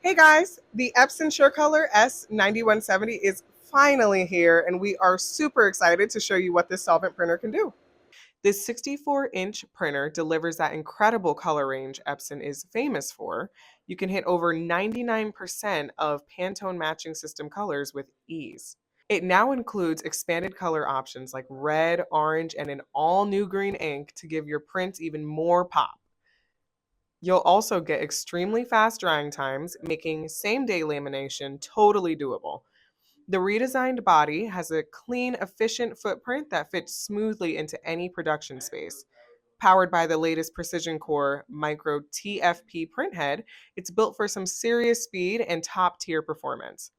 Hey guys, the EPSON SureColor S9170 is finally here, and we are super excited to show you what this solvent printer can do. This 64-inch printer delivers that incredible color range Epson is famous for. You can hit over 99% of Pantone matching system colors with ease. It now includes expanded color options like red, orange, and an all-new green ink to give your prints even more pop. You'll also get extremely fast drying times, making same-day lamination totally doable. The redesigned body has a clean, efficient footprint that fits smoothly into any production space. Powered by the latest Precision Core Micro TFP printhead, it's built for some serious speed and top-tier performance.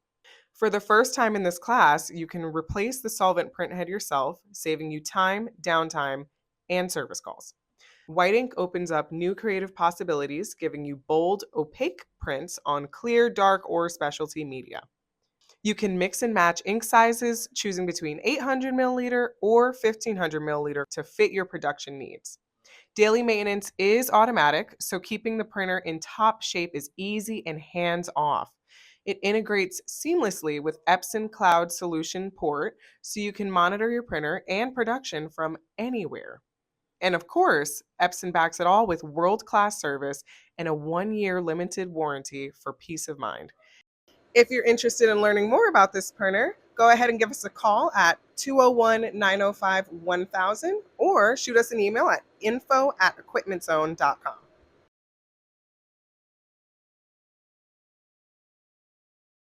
For the first time in this class, you can replace the solvent printhead yourself, saving you time, downtime, and service calls. White ink opens up new creative possibilities, giving you bold, opaque prints on clear, dark, or specialty media. You can mix and match ink sizes, choosing between 800 milliliter or 1500 milliliter to fit your production needs. Daily maintenance is automatic, so keeping the printer in top shape is easy and hands off. It integrates seamlessly with Epson Cloud Solution Port, so you can monitor your printer and production from anywhere. And of course, Epson backs it all with world-class service and a 1-year limited warranty for peace of mind. If you're interested in learning more about this printer, go ahead and give us a call at 201-905-1000 or shoot us an email at info@equipmentzone.com.